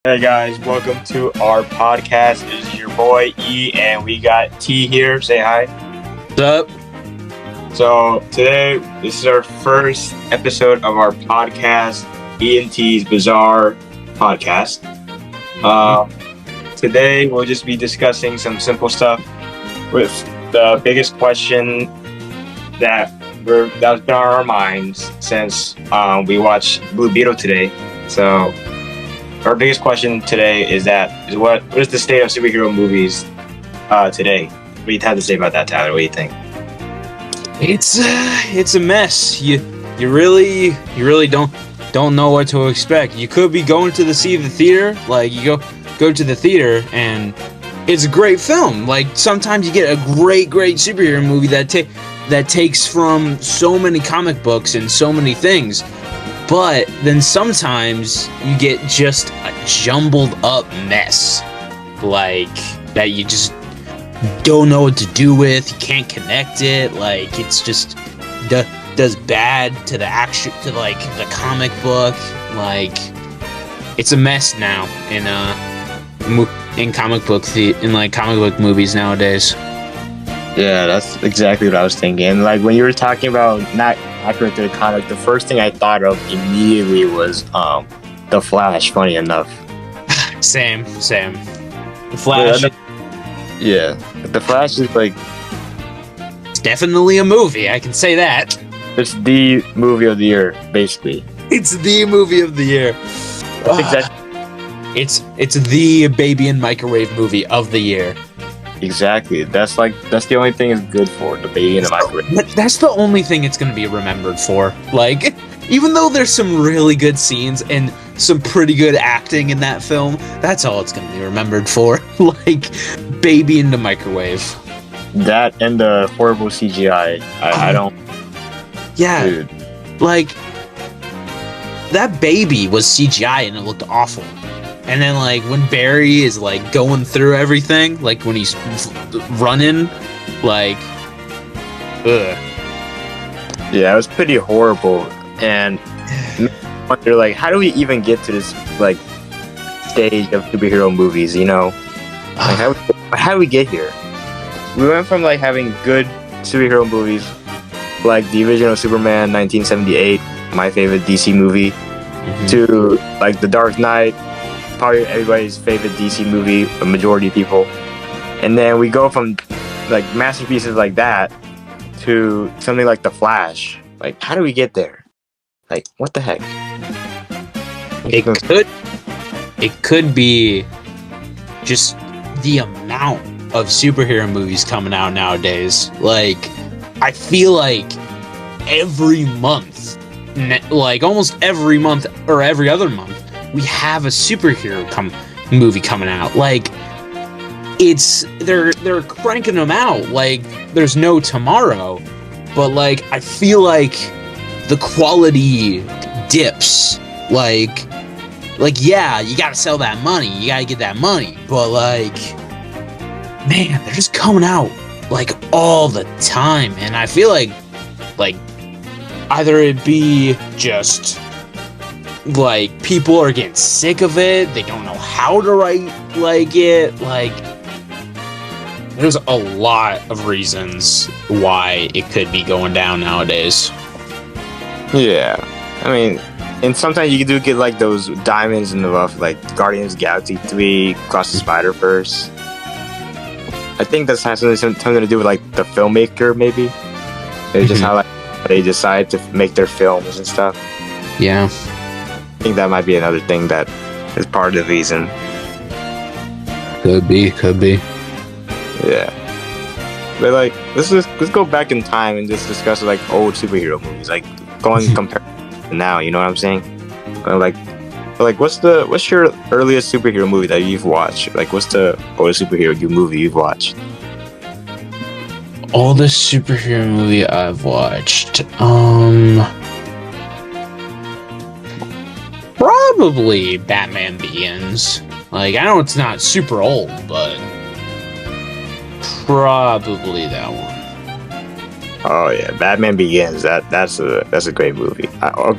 Hey guys, welcome to our podcast. This is your boy E, and we got T here. Say hi. What's up? So today, this is our first episode of our podcast, E and T's Bizarre Podcast. Today, we'll just be discussing some simple stuff with the biggest question that's been on our minds since we watched Blue Beetle today. So our biggest question today is what is the state of superhero movies today? What do you have to say about that, Tyler? What do you think? It's a mess. You really don't know what to expect. You could be going to see the theater, like you go to the theater and it's a great film. Like sometimes you get a great superhero movie that takes from so many comic books and so many things. But then sometimes you get just a jumbled up mess, like that you just don't know what to do with. You can't connect it. Like it's just does bad to the the comic book. Like it's a mess now in comic book movies nowadays. Yeah, that's exactly what I was thinking. Like when you were talking about not accurate to the comic, the first thing I thought of immediately was The Flash. Funny enough. Same. The Flash. Yeah, The Flash is like it's definitely a movie. I can say that. It's the movie of the year, basically. It's the movie of the year. That's exactly. It's the baby in microwave movie of the year. Exactly. That's the only thing it's good for, the baby in the microwave. That's the only thing it's going to be remembered for. Like, even though there's some really good scenes and some pretty good acting in that film, that's all it's going to be remembered for. Like, baby in the microwave. That and the horrible CGI. I don't. Yeah. Dude. Like, that baby was CGI and it looked awful. And then, like, when Barry is, like, going through everything, like, when he's running, like, ugh. Yeah, it was pretty horrible. And I wonder, like, how do we even get to this, like, stage of superhero movies, you know? Like, how do we get here? We went from, like, having good superhero movies, like the original Superman 1978, my favorite DC movie, to, like, The Dark Knight, probably everybody's favorite DC movie, a majority of people. And then we go from like masterpieces like that to something like The Flash. Like, how do we get there? Like, what the heck? It could be just the amount of superhero movies coming out nowadays. Like, I feel like every month, like almost every month or every other month, we have a superhero movie coming out. Like, they're cranking them out like there's no tomorrow. But like, I feel like the quality dips. Like yeah, you gotta sell that money. You gotta get that money. But like, man, they're just coming out like all the time, and I feel like either it be just like people are getting sick of it, they don't know how to write like it, like there's a lot of reasons why it could be going down nowadays. Yeah, I mean, and sometimes you do get like those diamonds in the rough, like Guardians of the Galaxy 3, Across the Spider-Verse. I think that has something to do with like the filmmaker, maybe. It's just how like they decide to make their films and stuff. Yeah. I think that might be another thing that is part of the reason. Could be. Yeah. But like, let's go back in time and just discuss like old superhero movies, like going compared to now. You know what I'm saying? Like what's your earliest superhero movie that you've watched? Like, what's the oldest superhero movie you've watched? Oldest superhero movie I've watched. Probably Batman Begins. Like, I know it's not super old, but probably that one. Oh yeah, Batman Begins. That's a great movie.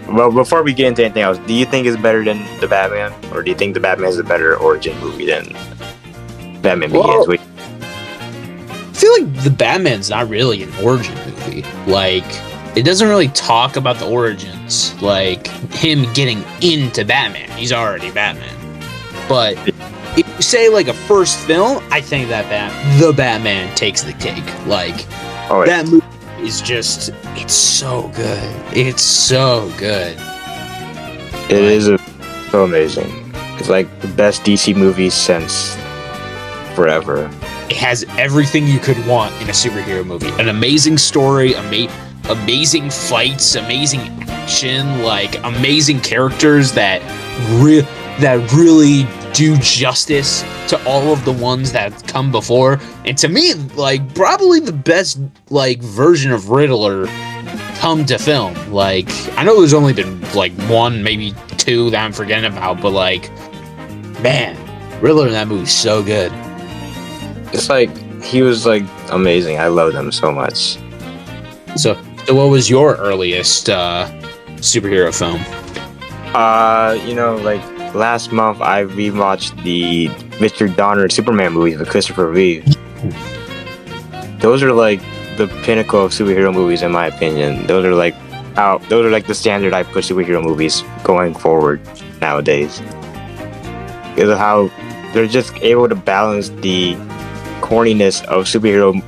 Well, before we get into anything else, do you think it's better than the Batman, or do you think the Batman is a better origin movie than Batman Begins? Well, I feel like the Batman's not really an origin movie. Like, it doesn't really talk about the origins, like him getting into Batman. He's already Batman. But if you say like a first film, I think that the Batman takes the cake. Like, that movie is just, it's so good. It's so good. It is so amazing. It's like the best DC movie since forever. It has everything you could want in a superhero movie. An amazing story, amazing fights, amazing action, like amazing characters that really do justice to all of the ones that come before. And to me, like, probably the best like version of Riddler come to film. Like, I know there's only been like one, maybe two that I'm forgetting about, but like, man, Riddler in that movie's so good. It's like he was like amazing. I loved him so much. So what was your earliest superhero film? Like last month I rewatched the Richard Donner Superman movies with Christopher Reeve. Those are like the pinnacle of superhero movies in my opinion. Those are like the standard I put superhero movies going forward nowadays. Because of how they're just able to balance the corniness of superhero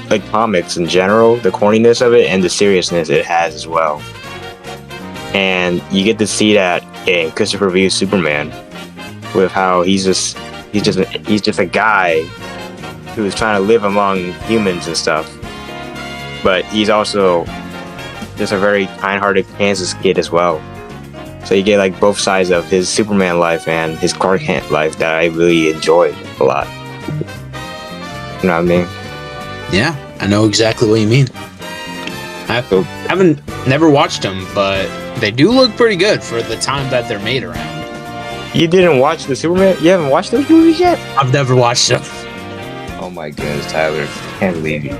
like comics in general, the corniness of it and the seriousness it has as well. And you get to see that in Christopher Reeve's Superman, with how he's just a guy who's trying to live among humans and stuff, but he's also just a very kind-hearted Kansas kid as well. So you get like both sides of his Superman life and his Clark Kent life that I really enjoyed a lot. You know what I mean? Yeah, I know exactly what you mean. I haven't never watched them, but they do look pretty good for the time that they're made around. You didn't watch the Superman? You haven't watched those movies yet? I've never watched them. Oh my goodness, Tyler. Can't believe you.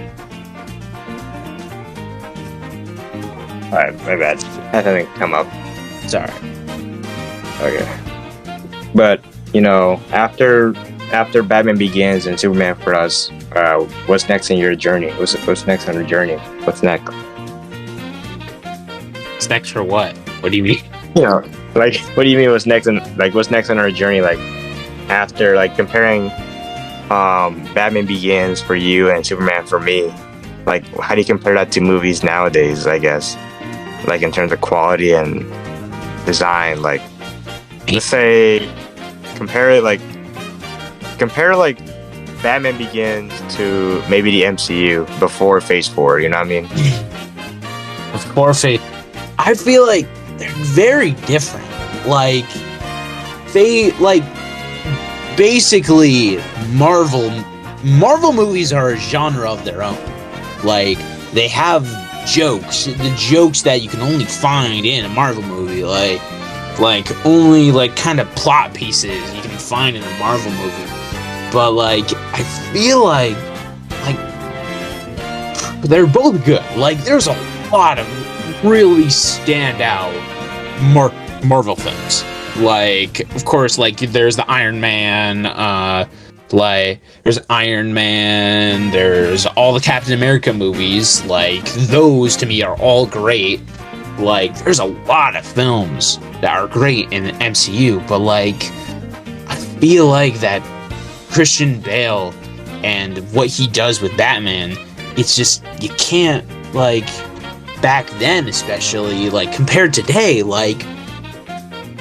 Alright, my bad. That didn't come up. It's alright. Okay. But, you know, after Batman Begins and Superman for us, what's next in your journey? What's next on your journey? What's next? What's next for what? What do you mean? You know, like, what do you mean what's next on our journey? Like, after, like, comparing Batman Begins for you and Superman for me, like, how do you compare that to movies nowadays, I guess? Like, in terms of quality and design, like, let's say, compare Batman Begins to maybe the MCU before Phase 4, you know what I mean? Before Phase, I feel like they're very different. Like, they, like, basically, Marvel movies are a genre of their own. Like, they have jokes, the jokes that you can only find in a Marvel movie, like only, like, kind of plot pieces you can find in a Marvel movie. But, like, I feel like they're both good. Like, there's a lot of really standout Marvel films. Like, of course, like, there's the Iron Man, there's all the Captain America movies. Like, those, to me, are all great. Like, there's a lot of films that are great in the MCU, but, like, I feel like that Christian Bale and what he does with Batman, it's just, you can't, like, back then especially, like, compared to today, like,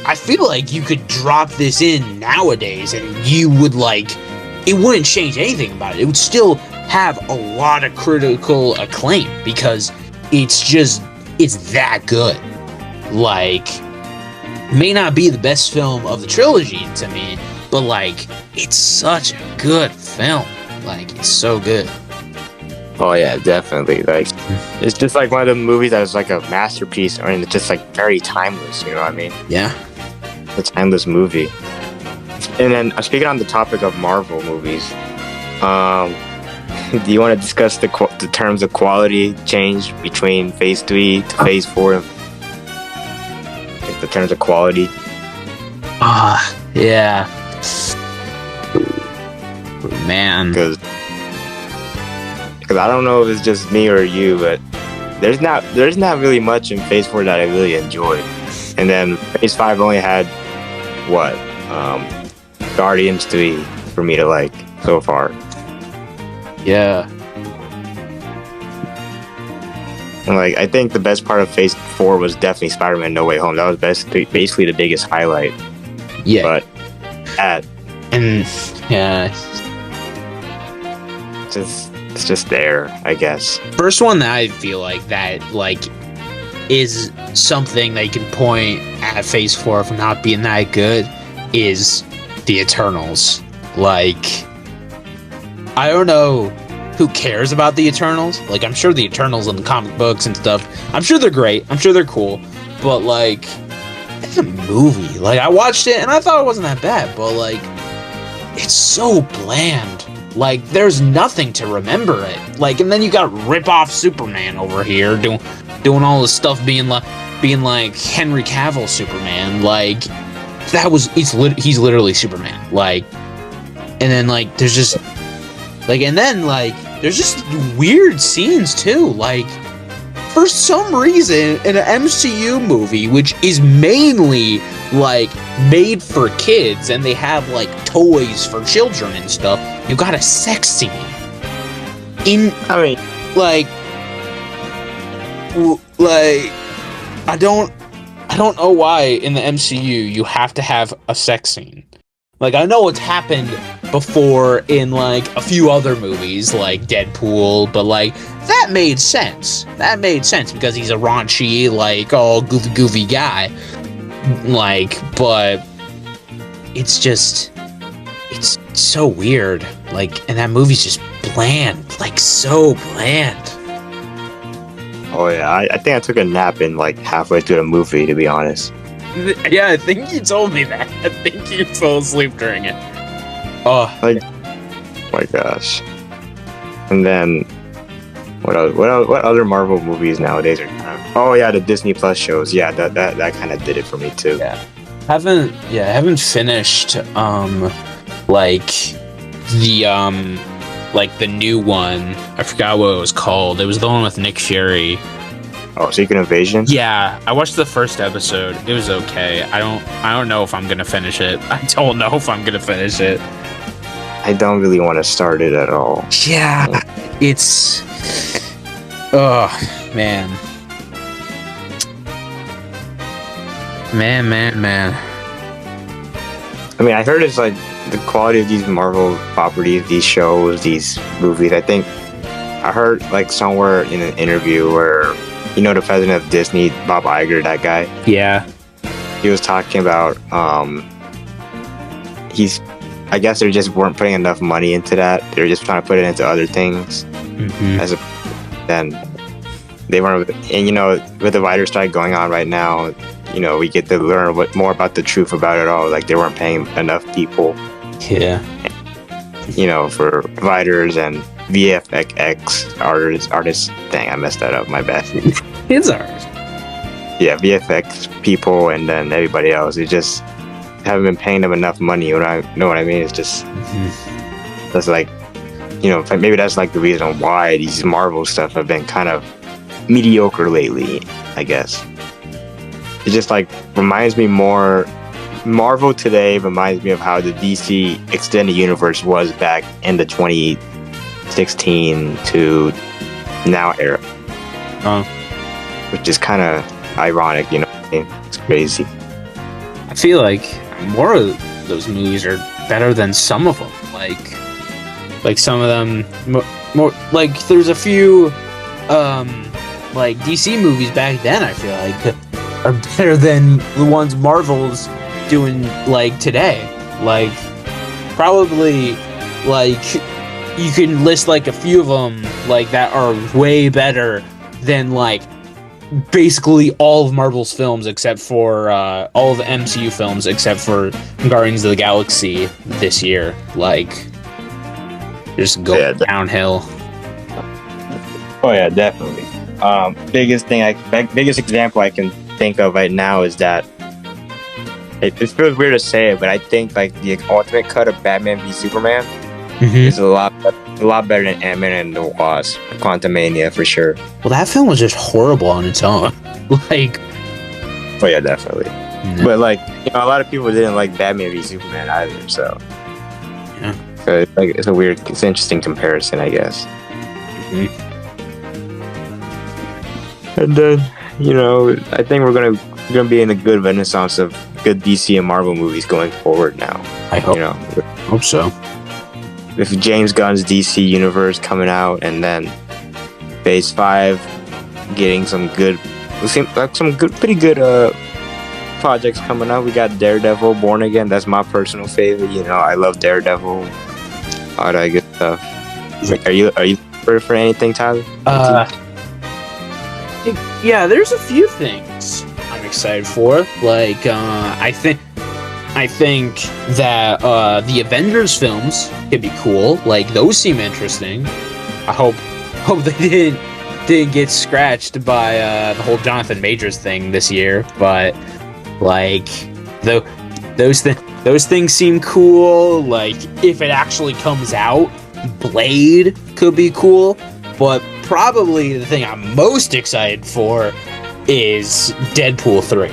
I feel like you could drop this in nowadays and you would, like, it wouldn't change anything about it. It would still have a lot of critical acclaim because it's that good. Like, may not be the best film of the trilogy to me, but, like, it's such a good film. Like, it's so good. Oh yeah, definitely. Like, it's just like one of the movies that is like a masterpiece, and it's just like very timeless. You know what I mean? Yeah, a timeless movie. And then speaking on the topic of Marvel movies, Do you want to discuss the terms of quality change between Phase 3 to Phase 4? Like the terms of quality. Yeah. Man. Because I don't know if it's just me or you, but there's not really much in Phase 4 that I really enjoyed. And then Phase 5 only had what? Guardians 3 for me to like so far. Yeah. And like I think the best part of Phase 4 was definitely Spider-Man No Way Home. That was basically the biggest highlight. Yeah. But and yeah, it's just there, I guess. first one that I feel like that like is something that you can point at Phase 4 for not being that good is the Eternals. Like, I don't know who cares about the Eternals. Like, I'm sure the Eternals in the comic books and stuff, I'm sure they're great. I'm sure they're cool. But, like, it's a movie. Like, I watched it and I thought it wasn't that bad. But, like, it's so bland. Like, there's nothing to remember it. Like, and then you got rip-off Superman over here doing all this stuff being like Henry Cavill Superman. Like, he's literally Superman. Like, and then, like, there's just weird scenes too. Like, for some reason in an MCU movie, which is mainly like made for kids and they have like toys for children and stuff, you got a sex scene I don't know why in the MCU you have to have a sex scene. Like, I know it's happened before in, like, a few other movies, like Deadpool, but, like, that made sense. That made sense because he's a raunchy, like, all goofy guy. Like, but it's so weird. Like, and that movie's just bland. Like, so bland. Oh, yeah. I think I took a nap in, like, halfway through the movie, to be honest. Yeah, I think you told me that. I think you fell asleep during it. Oh, like, my gosh. And then, what other Marvel movies nowadays are kind of? Oh yeah, the Disney Plus shows. Yeah, that kind of did it for me too. Yeah, haven't finished like the new one. I forgot what it was called. It was the one with Nick Fury. Oh, Secret Invasion? Yeah, I watched the first episode. It was okay. I don't know if I'm gonna finish it. I don't know if I'm gonna finish it. I don't really want to start it at all. Yeah, it's... Oh, man. Man. I mean, I heard it's like the quality of these Marvel properties, these shows, these movies. I think I heard like somewhere in an interview where, you know, the president of Disney, Bob Iger, that guy. Yeah. He was talking about I guess they just weren't putting enough money into that. They were just trying to put it into other things. Mm-hmm. Then they weren't. And you know, with the writer strike going on right now, you know, we get to learn more about the truth about it all. Like, they weren't paying enough people. Yeah. You know, for writers and VFX artists. Dang, I messed that up. My bad. It's alright. Yeah, VFX people and then everybody else. It just haven't been paying them enough money. You know what I mean? It's just that's like, you know, maybe that's like the reason why these Marvel stuff have been kind of mediocre lately, I guess. It just like reminds me more. Marvel today reminds me of how the DC Extended Universe was back in the 2016 to now era. Which is kind of ironic, you know what I mean? It's crazy. I feel like more of those movies are better than some of them. Like some of them more like there's a few like DC movies back then I feel like are better than the ones Marvel's doing like today. Like probably like you can list like a few of them like that are way better than like basically all of Marvel's films except for all of the MCU films except for Guardians of the Galaxy this year. Like just go downhill. Oh yeah, definitely. Biggest example I can think of right now is that it feels weird to say it, but I think like the ultimate cut of Batman v Superman is a lot better than Ant-Man and the Wasp, Quantumania for sure. Well, that film was just horrible on its own. Like, oh yeah, definitely. But like, you know, a lot of people didn't like Batman v Superman either, so yeah. So it's an interesting comparison, I guess. Mm-hmm. And then, you know, I think we're gonna be in a good renaissance of good DC and Marvel movies going forward now. I hope. You know, hope so. With James Gunn's DC universe coming out, and then Phase 5 getting pretty good projects coming out. We got Daredevil, Born Again. That's my personal favorite. You know, I love Daredevil. All that good stuff. Are you ready for anything, Tyler? Yeah, there's a few things I'm excited for. Like, I think that the Avengers films could be cool. Like, those seem interesting. I hope they didn't get scratched by the whole Jonathan Majors thing this year. But like, those things seem cool. Like, if it actually comes out, Blade could be cool. But probably the thing I'm most excited for is Deadpool 3.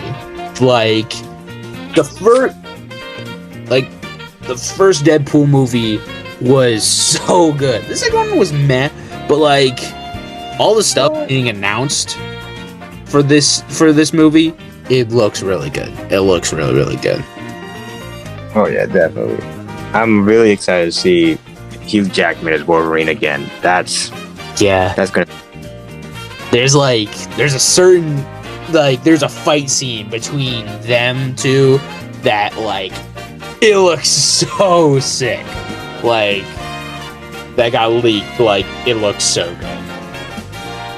Like, the first Deadpool movie was so good. The second one was meh, but like, all the stuff being announced for this movie, it looks really good. It looks really, really good. Oh yeah, definitely. I'm really excited to see Hugh Jackman as Wolverine again. That's gonna. There's a fight scene between them two that, like, it looks so sick. Like, that got leaked. Like, it looks so good.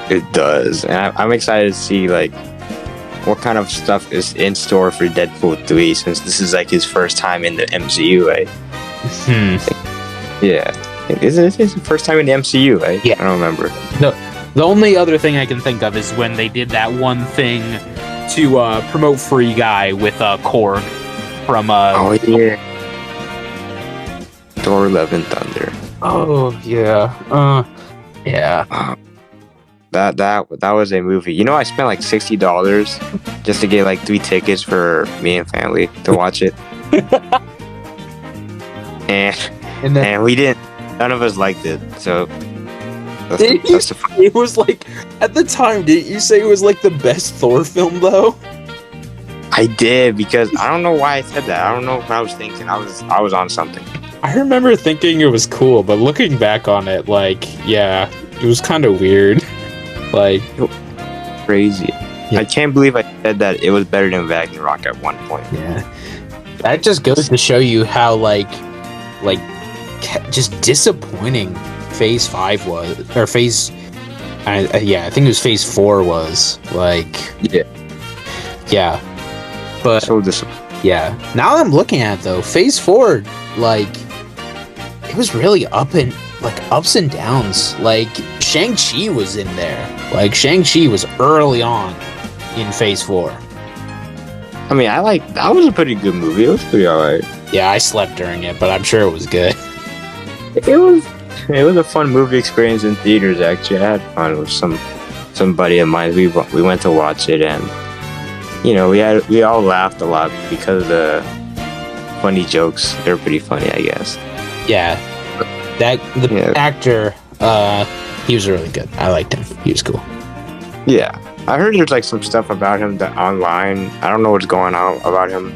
It does, and I'm excited to see like what kind of stuff is in store for Deadpool 3, since this is like his first time in the MCU, right? Yeah. Is it his first time in the MCU, right? Yeah. I don't remember. The only other thing I can think of is when they did that one thing to promote Free Guy with Korg from oh yeah, Thor: Love and Thunder. Oh yeah. Yeah. That was a movie. You know, I spent like $60 just to get like 3 tickets for me and family to watch it. and we didn't. None of us liked it. So it was like, at the time, didn't you say it was like the best Thor film though? I did, because I don't know why I said that. I don't know what I was thinking. I was on something. I remember thinking it was cool, but looking back on it, like, yeah, it was kind of weird. Like, crazy. Yeah. I can't believe I said that it was better than Ragnarok at one point. Yeah. That just goes to show you how, like just disappointing Phase 5 was, or Phase, I think it was Phase 4 was. Like, yeah. But so disappointing. Yeah. Now I'm looking at it, though, Phase 4, like, it was really ups and downs. Like, Shang-Chi was in there. Like, Shang-Chi was early on in Phase 4. I mean, that was a pretty good movie. It was pretty alright. Yeah, I slept during it, but I'm sure it was good. It was a fun movie experience in theaters, actually. I had fun with some buddy of mine. We went to watch it, and you know, we all laughed a lot because of the funny jokes. They were pretty funny, I guess. Yeah. The actor, he was really good. I liked him. He was cool. Yeah. I heard there's like some stuff about him that online. I don't know what's going on about him.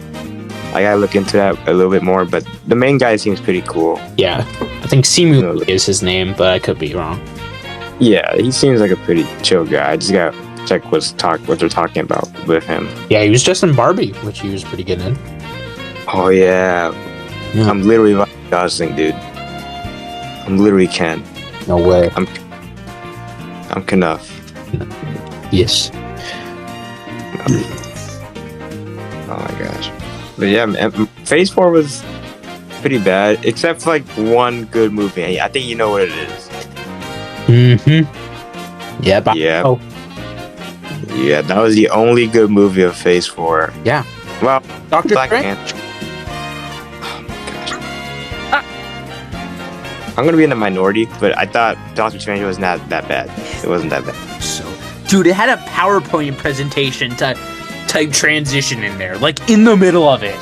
I gotta look into that a little bit more, but the main guy seems pretty cool. Yeah. I think Simu is his name, but I could be wrong. Yeah, he seems like a pretty chill guy. I just gotta check what they're talking about with him. Yeah, he was just in Barbie, which he was pretty good in. Oh yeah. I'm literally Ryan Gosling, dude. I'm literally Ken. No way. I'm Knuff. Yes. Oh my gosh. But yeah, man, Phase 4 was pretty bad, except for like one good movie. I think you know what it is. Yeah. Yeah. Oh, Yeah, that was the only good movie of Phase 4. yeah. Well, Doctor Black Strange. Panther. Oh my gosh. I'm gonna be in the minority, but I thought Doctor Strange was not that bad. It wasn't that bad. So, dude, it had a PowerPoint presentation type transition in there, like in the middle of it.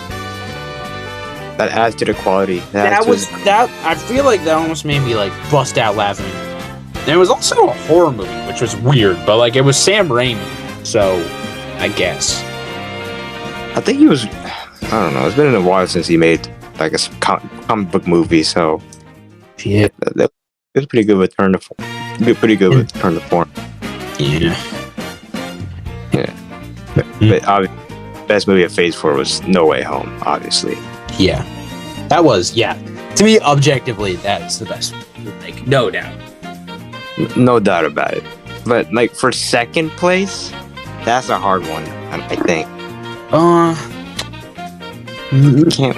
That adds to the quality. That was that. I feel like that almost made me like bust out laughing. There was also a horror movie, which was weird, but like it was Sam Raimi, so I guess. I think he was. I don't know. It's been a while since he made like a comic book movie, so Shit. it was pretty good return to form. Pretty good return to form. Yeah. But obviously, best movie of Phase 4 was No Way Home. Obviously. Yeah. That was To me, objectively, that's the best. Like, no doubt. No doubt about it. But like for second place, that's a hard one. I think. Can't.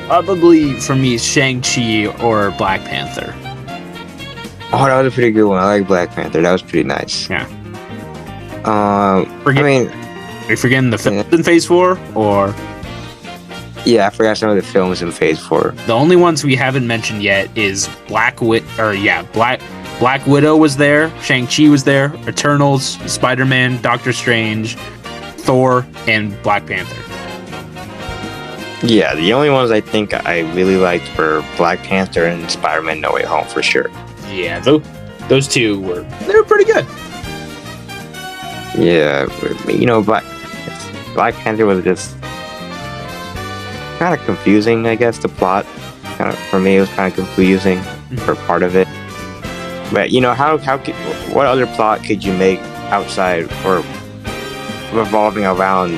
Probably for me, Shang-Chi or Black Panther. Oh, that was a pretty good one. I like Black Panther. That was pretty nice. Yeah. I mean, Are you forgetting the films in Phase 4? Or yeah, I forgot some of the films in Phase 4. the only ones we haven't mentioned yet is Black Widow was there, Shang-Chi was there, Eternals, Spider-Man, Doctor Strange, Thor, and Black Panther. Yeah, the only ones I think I really liked were Black Panther and Spider-Man No Way Home for sure. Yeah, those two were pretty good. Yeah, you know, Black Panther was just kind of confusing, I guess. The plot, for me, it was kind of confusing for part of it. But you know, what other plot could you make outside or revolving around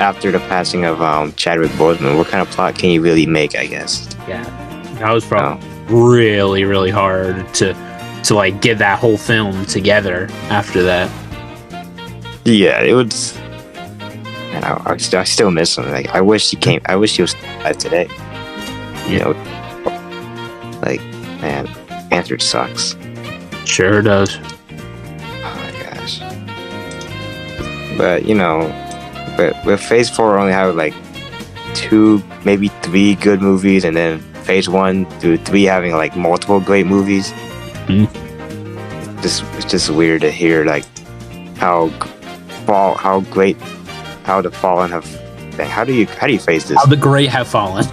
after the passing of Chadwick Boseman? What kind of plot can you really make? I guess. Yeah, that was probably really, really hard to like get that whole film together after that. Yeah, it was. And I still miss him. Like, I wish he came. I wish he was alive today. You know, like, man, Panther sucks. Sure does. Oh my gosh. But you know, with Phase 4 only have like 2, maybe 3 good movies, and then Phase 1 through 3 having like multiple great movies. It's just weird to hear like how the Fallen have. How do you face this? How the great have fallen.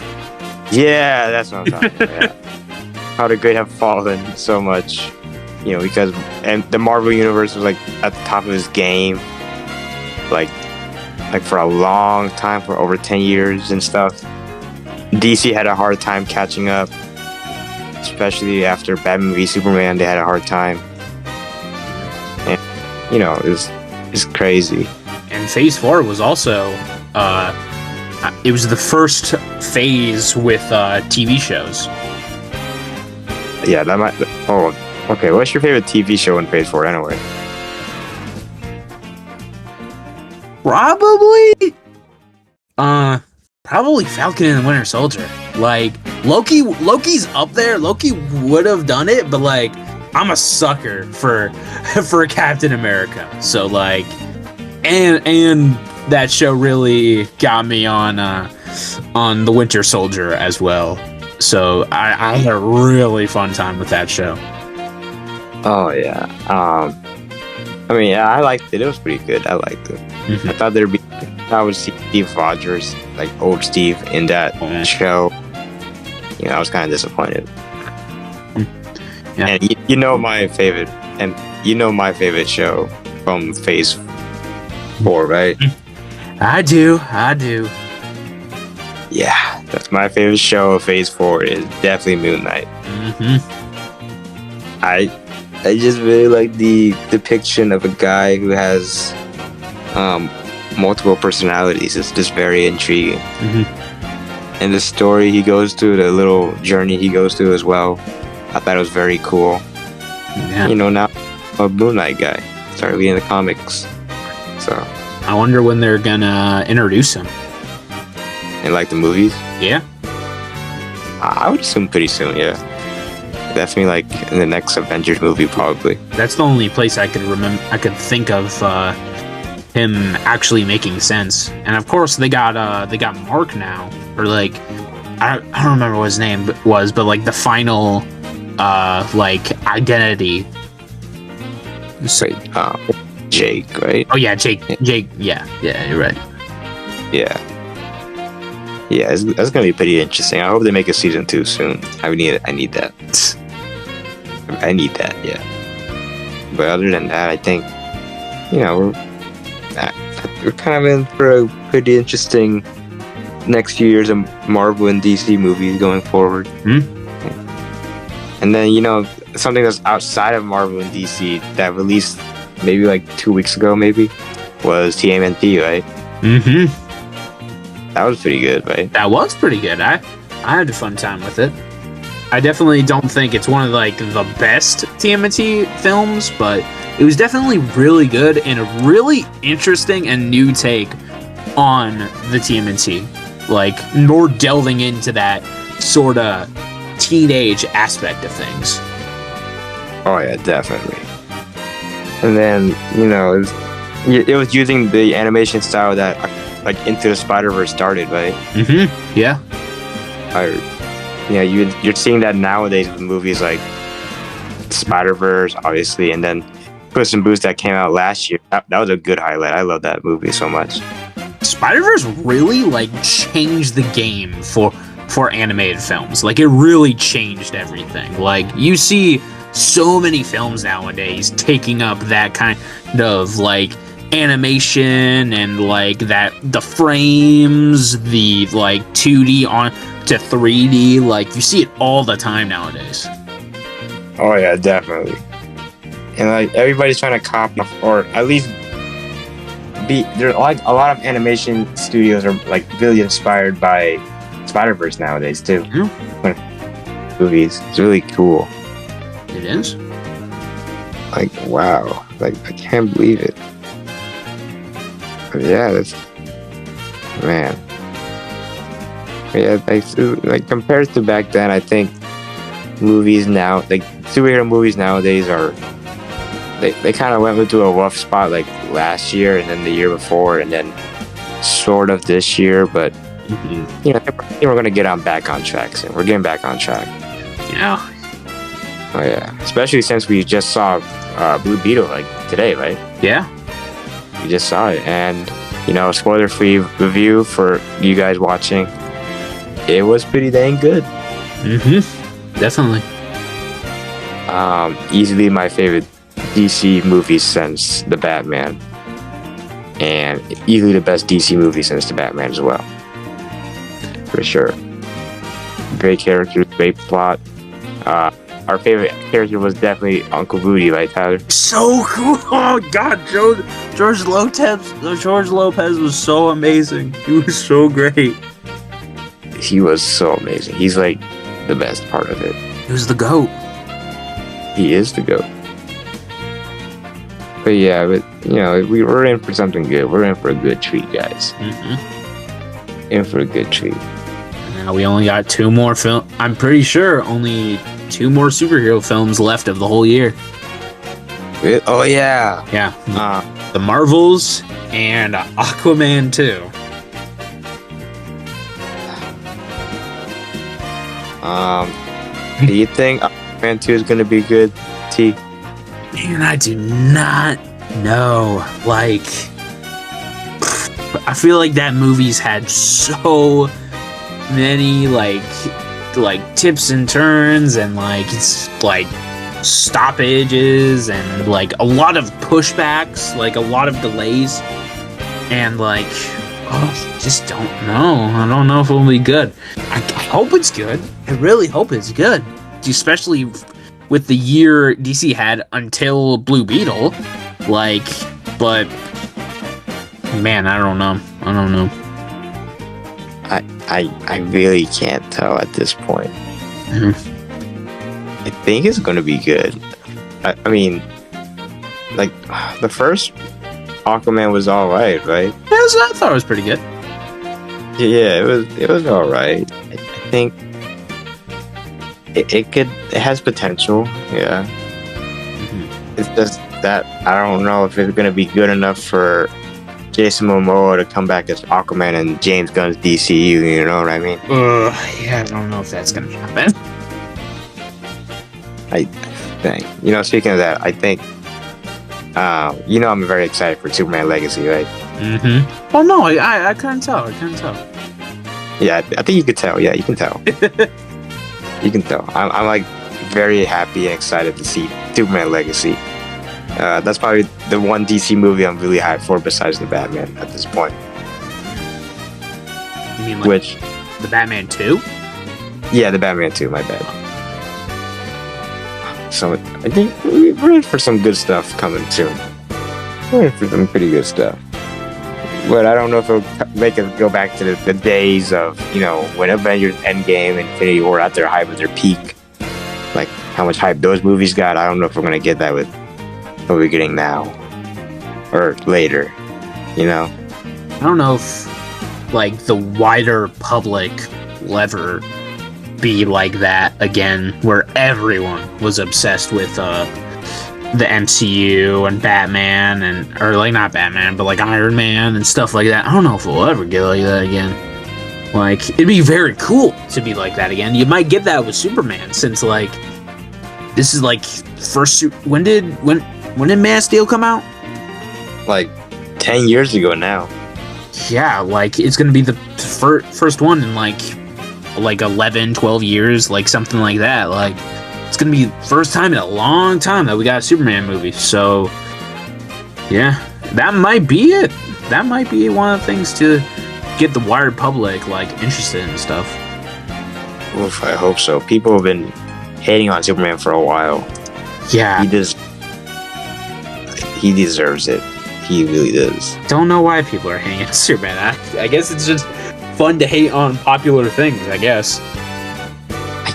Yeah, that's what I'm talking about. Yeah. How the great have fallen so much, you know, because the Marvel universe was like at the top of its game, like for a long time, for over 10 years and stuff. DC had a hard time catching up, especially after Batman v Superman. They had a hard time, and you know, it's crazy. And Phase 4 was also, it was the first phase with TV shows. Yeah, that might. Oh, okay. What's your favorite TV show in Phase 4 anyway? Probably Falcon and the Winter Soldier. Like, Loki's up there. Loki would have done it, but like, I'm a sucker for Captain America. So like, and that show really got me on the Winter Soldier as well. So I had a really fun time with that show. Oh yeah. I mean, yeah, I liked it. It was pretty good. I liked it. Mm-hmm. I thought I would see Steve Rogers, like old Steve, in that show. You know, I was kind of disappointed. Yeah. And you know my favorite show from Phase 4, right? I do. Yeah, that's my favorite show of Phase 4 is definitely Moon Knight. Mm-hmm. I just really like the depiction of a guy who has multiple personalities. It's just very intriguing. Mm-hmm. And the story he goes through, the little journey he goes through as well, I thought it was very cool. Yeah. You know, now I'm a Moon Knight guy. Started reading the comics. So I wonder when they're gonna introduce him. and like the movies, Yeah. I would assume pretty soon. Yeah. Definitely like in the next Avengers movie, probably. That's the only place I could think of him actually making sense. And of course they got Mark now, or like I don't remember what his name was, but like the final like identity. Wait, Jake, right? Oh yeah, Jake. Yeah, you're right. Yeah. Yeah, that's gonna be pretty interesting. I hope they make a season 2 soon. I need that. I need that. Yeah. But other than that, I think we're kind of in for a pretty interesting next few years of Marvel and DC movies going forward. And then something that's outside of Marvel and DC that released maybe like 2 weeks ago, maybe was TMNT, right? That was pretty good, right? That was pretty good. I had a fun time with it. I definitely don't think it's one of like the best TMNT films, but it was definitely really good and a really interesting and new take on the TMNT. Like more delving into that sort of teenage aspect of things. Oh yeah, definitely. And then it was using the animation style that like Into the Spider-Verse started, right? Yeah. You're seeing that nowadays with movies like Spider-Verse, obviously, and then Puss in Boots that came out last year. That was a good highlight. I love that movie so much. Spider-Verse really like changed the game for animated films. Like it really changed everything. Like you see so many films nowadays taking up that kind of like animation and like that the frames, the like 2D on to 3D. Like you see it all the time nowadays. Oh yeah, definitely. And like everybody's trying to copy, or at least there's like a lot of animation studios are like really inspired by Spider-Verse nowadays too. Movies, it's really cool. It is. Like wow, like I can't believe it. But yeah, that's man. Yeah, like compared to back then, I think movies now, like superhero movies nowadays are. They kind of went into a rough spot like last year and then the year before and then sort of this year, but we're gonna get back on track soon. We're getting back on track. Yeah. Oh yeah, especially since we just saw Blue Beetle like today, right? Yeah. We just saw it, and spoiler-free review for you guys watching. It was pretty dang good. Definitely. Easily my favorite DC movie since the Batman, and easily the best DC movie since the Batman as well, for sure. Great characters, great plot. Our favorite character was definitely Uncle Rudy, right, Tyler? So cool! Oh God, George Lopez was so amazing. He was so great. He was so amazing. He's like the best part of it. He was the GOAT. He is the GOAT. But yeah, we're in for something good. We're in for a good treat, guys. In for a good treat. Now we only got 2 more I'm pretty sure only 2 more superhero films left of the whole year. Oh yeah. Yeah. The Marvels and Aquaman 2. Do you think Aquaman 2 is gonna be good, T? Man, I do not know. Like, I feel like that movie's had so many like tips and turns and like it's like stoppages and like a lot of pushbacks, like a lot of delays, and like just don't know. I don't know if it'll be good. I hope it's good. I really hope it's good, especially with the year DC had until Blue Beetle. Like, but man, I don't know. I really can't tell at this point. I think it's gonna be good. I mean, like the first Aquaman was all right? Yes, I thought it was pretty good. Yeah, it was all right. I think it has potential. Yeah. It's just that I don't know if it's gonna be good enough for Jason Momoa to come back as Aquaman and James Gunn's DCU. You know what I mean? Yeah, I don't know if that's gonna happen. I think. Speaking of that, I think. I'm very excited for Superman Legacy, right? Mm-hmm. Oh no, I couldn't tell. Yeah, I think you could tell. Yeah, you can tell. You can tell. I'm like very happy and excited to see Superman Legacy. That's probably the one DC movie I'm really hyped for besides the Batman at this point. You mean like the Batman 2? Yeah, the Batman 2, my bad. So I think we're in for some good stuff coming soon. We're in for some pretty good stuff. But I don't know if it'll make it go back to the days of, when Avengers Endgame and Infinity War at their height, at their peak. Like, how much hype those movies got. I don't know if we're going to get that with what we're getting now. Or later. I don't know if, like, the wider public will ever be like that again, where everyone was obsessed with the MCU and Batman or like not Batman, but like Iron Man and stuff like that. I don't know if we'll ever get like that again. Like, it'd be very cool to be like that again. You might get that with Superman, since like this is like first. When did Man of Steel come out? Like 10 years ago now. Yeah, like it's gonna be the first one in like 11, 12 years, like something like that. Like, it's gonna be the first time in a long time that we got a Superman movie. So yeah, that might be it. That might be one of the things to get the wired public like interested in stuff. Oof, I hope so. People have been hating on Superman for a while. Yeah, he deserves it. He really does. Don't know why people are hating on Superman. I guess it's just fun to hate on popular things, I guess.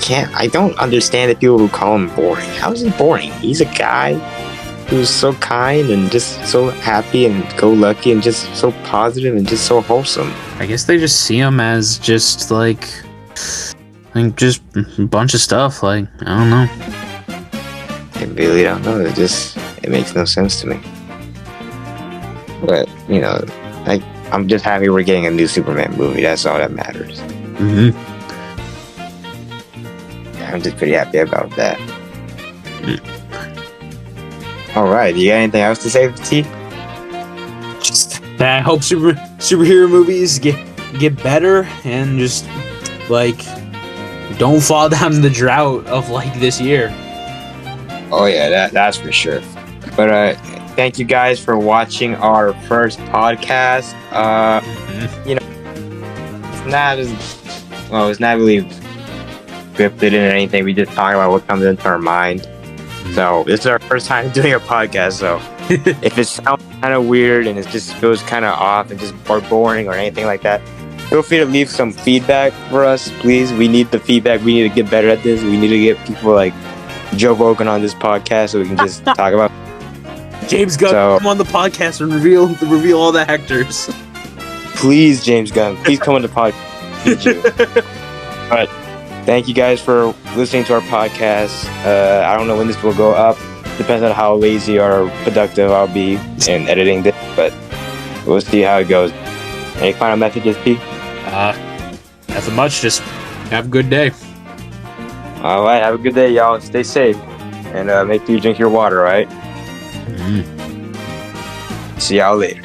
I don't understand the people who call him boring. How is he boring? He's a guy who's so kind and just so happy and go-lucky and just so positive and just so wholesome. I guess they just see him as just like just a bunch of stuff. Like, I don't know. I really don't know. It makes no sense to me. But, I'm just happy we're getting a new Superman movie. That's all that matters. Mm-hmm. I'm just pretty happy about that. All right. Do you got anything else to say, T? Just that I hope superhero movies get better and just like don't fall down in the drought of like this year. Oh yeah, that's for sure. But thank you guys for watching our first podcast. It's not really scripted or anything. We just talk about what comes into our mind. So this is our first time doing a podcast. So if it sounds kind of weird and it just feels kind of off and just or boring or anything like that, feel free to leave some feedback for us, please. We need the feedback. We need to get better at this. We need to get people like Joe Rogan on this podcast so we can just talk about. James Gunn, come on the podcast and reveal all the actors. Please, James Gunn, please come on the podcast. All right. Thank you guys for listening to our podcast. I don't know when this will go up. Depends on how lazy or productive I'll be in editing this, but we'll see how it goes. Any final messages, P? Nothing much. Just have a good day. All right. Have a good day, y'all. Stay safe. And make sure you drink your water, all right? Mm-hmm. See y'all later.